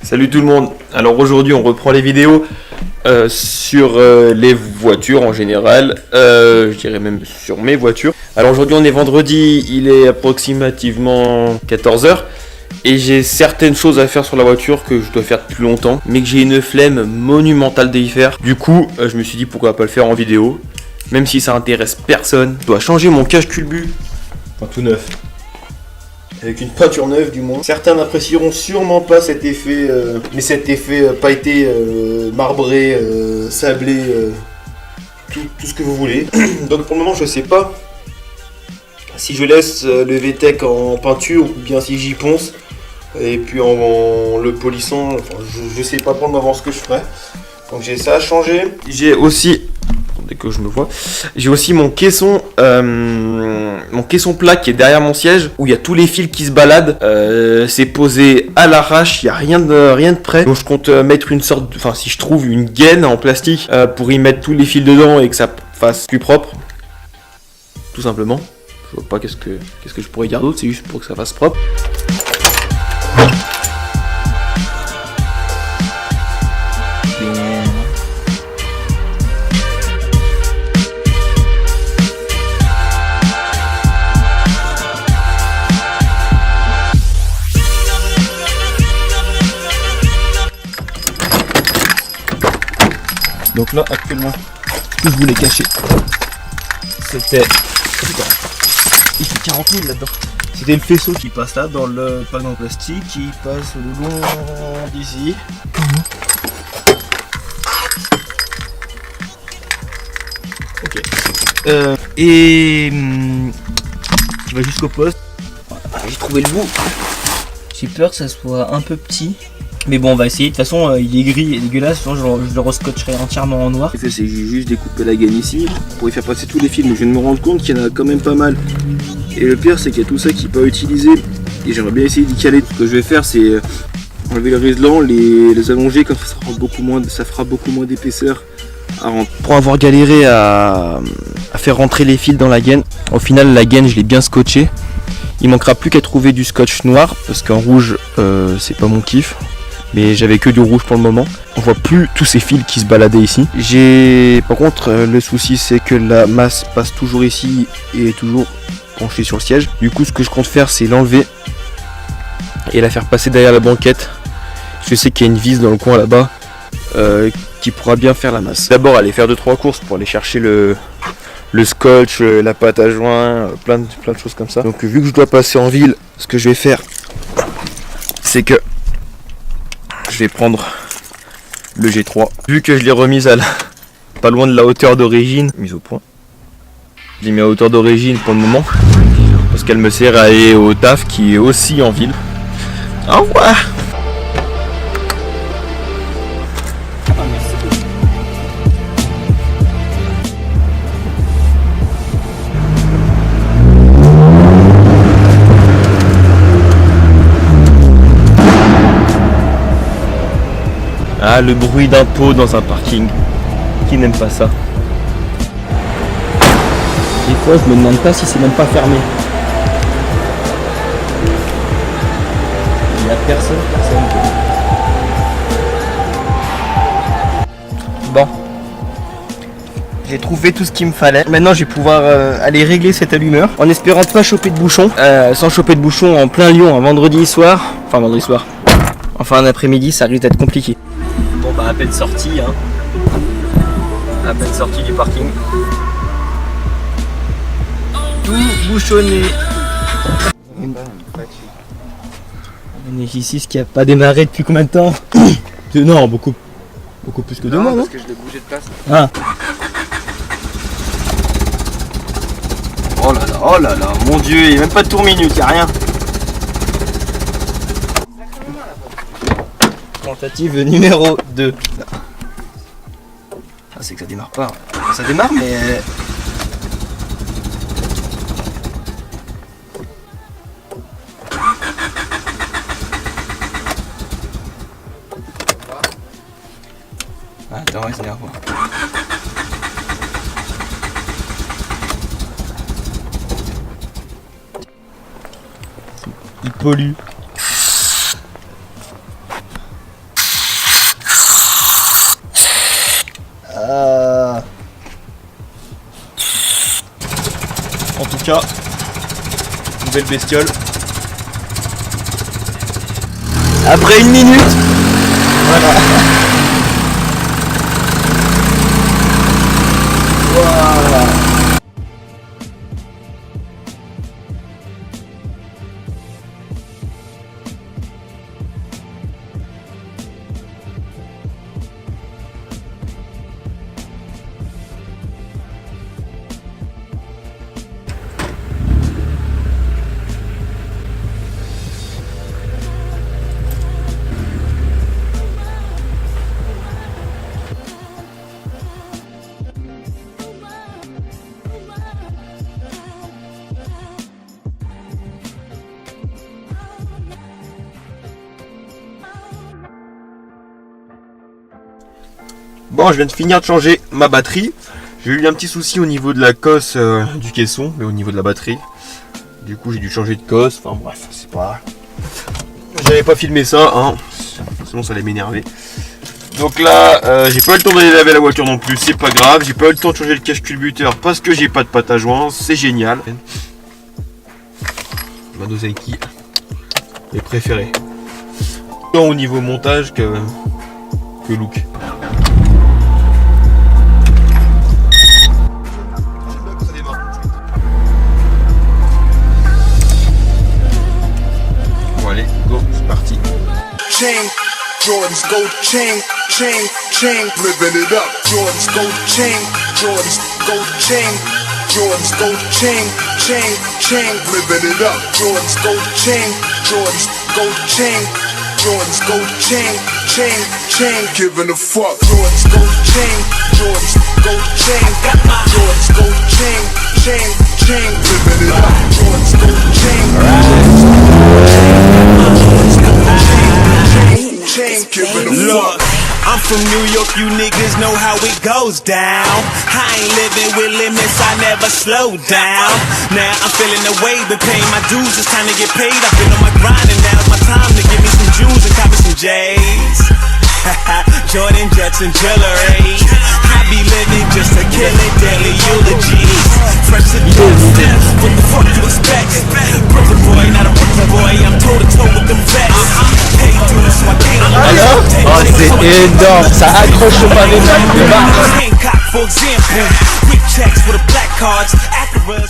Salut tout le monde. Alors aujourd'hui on reprend les vidéos sur les voitures en général, je dirais même sur mes voitures. Alors aujourd'hui on est vendredi, il est approximativement 14h et j'ai certaines choses à faire sur la voiture que je dois faire depuis longtemps, mais que j'ai une flemme monumentale d'y faire. Du coup je me suis dit pourquoi pas le faire en vidéo, même si ça intéresse personne. Je dois changer mon cache-culbut, enfin tout neuf. Avec une peinture neuve du moins. Certains n'apprécieront sûrement pas cet effet, mais cet effet pailleté, marbré, sablé, tout ce que vous voulez. Donc pour le moment je sais pas si je laisse le VTEC en peinture ou bien si j'y ponce. Et puis en le polissant, enfin, je sais pas pour le moment ce que je ferai. Donc j'ai ça à changer. J'ai aussi... Dès que je me vois, j'ai aussi mon caisson plat qui est derrière mon siège où il y a tous les fils qui se baladent. C'est posé à l'arrache, il y a rien de prêt. Donc je compte mettre une sorte, enfin si je trouve une gaine en plastique pour y mettre tous les fils dedans et que ça fasse plus propre, tout simplement. Je vois pas qu'est-ce que je pourrais dire d'autre, c'est juste pour que ça fasse propre. Donc là actuellement, ce que je voulais cacher, c'était... Il fait 40 000 là-dedans. C'était le faisceau qui passe là, dans le pas dans le plastique, qui passe le long d'ici. Ok. Et qui va jusqu'au poste. Voilà, j'ai trouvé le bout. J'ai peur que ça soit un peu petit. Mais bon, on va essayer. De toute façon, il est gris et dégueulasse. Sinon, je le rescotcherai entièrement en noir. Ce que j'ai fait, c'est que j'ai juste découpé la gaine ici pour y faire passer tous les fils. Mais je viens de me rendre compte qu'il y en a quand même pas mal. Et le pire, c'est qu'il y a tout ça qui n'est pas utilisé. Et j'aimerais bien essayer d'y caler. Ce que je vais faire, c'est enlever le riselant, les allonger. Comme ça, ça fera beaucoup moins d'épaisseur. Pour avoir galéré à faire rentrer les fils dans la gaine, au final, la gaine, je l'ai bien scotché. Il manquera plus qu'à trouver du scotch noir parce qu'en rouge, c'est pas mon kiff. Mais j'avais que du rouge pour le moment. On voit plus tous ces fils qui se baladaient ici. Par contre, le souci c'est que la masse passe toujours ici et est toujours penchée sur le siège. Du coup, ce que je compte faire, c'est l'enlever et la faire passer derrière la banquette. Je sais qu'il y a une vis dans le coin là-bas qui pourra bien faire la masse. D'abord, aller faire 2-3 courses pour aller chercher le scotch, la pâte à joint, plein de choses comme ça. Donc vu que je dois passer en ville, ce que je vais faire, c'est que je vais prendre le G3. Vu que je l'ai remise pas loin de la hauteur d'origine, mise au point. Je l'ai mis à hauteur d'origine pour le moment. Parce qu'elle me sert à aller au taf qui est aussi en ville. Au revoir. Ah, le bruit d'un pot dans un parking. Qui n'aime pas ça? Des fois, je me demande pas si c'est même pas fermé. Il y a personne. Bon. J'ai trouvé tout ce qu'il me fallait. Maintenant, je vais pouvoir aller régler cette allumeur en espérant pas choper de bouchon. Sans choper de bouchon en plein Lyon un vendredi soir. Enfin, vendredi soir. Enfin, un après-midi, ça risque d'être compliqué. Bon, bah, à peine sorti, hein. À peine sorti du parking. Tout bouchonné. On est ici, ce qui a pas démarré depuis combien de temps? Non, beaucoup plus que 2 mois, non? Parce que je l'ai bougé de place. Ah. Oh là là, mon dieu, il n'y a même pas de tour minute, il n'y a rien. Tentative numéro 2. Ah, c'est que ça démarre pas. Ça démarre, mais... Attends, ouais, ça démarre pas. Il pollue. Lancia. Nouvelle bestiole. Après 1 minute. Voilà. Voilà. Bon, je viens de finir de changer ma batterie. J'ai eu un petit souci au niveau de la cosse du caisson, mais au niveau de la batterie. Du coup, j'ai dû changer de cosse. Enfin bref, c'est pas... J'avais pas filmé ça, hein. Sinon ça allait m'énerver. Donc là, j'ai pas eu le temps d'aller laver la voiture non plus, c'est pas grave. J'ai pas eu le temps de changer le cache-culbuteur parce que j'ai pas de pâte à joint, c'est génial. Ma Doseki, mes préférés. Tant au niveau montage que look. Bon allez, go, c'est parti. Chain, Jordan's gold chain, living it up. Jordan's gold chain, Jordan's gold chain, Jordan's gold chain, living it up. Jordan's gold chain, Jordan's gold chain, Jordan's gold chain, giving a fuck. Jordan's gold chain, Jordan's gold chain, Jordan's gold chain, living it up. Jordan's gold chain, Look, I'm from New York, you niggas know how it goes down. I ain't living with limits, I never slow down. Now I'm feeling the way, been paying my dues, it's time to get paid. I've been on my grind and now's my time to give me some J's and copy some J's. Jordan Jets and jewelry. I be living just to kill it, daily eulogies. Fresh to death, what the fuck you expect? Brooklyn boy, not a Brooklyn boy, I'm toe to toe with them vets. Pay dues, so I can't Alors, oh, c'est énorme, ça accroche au pavé de Hancock, for example, quick checks for the black cards, Acura.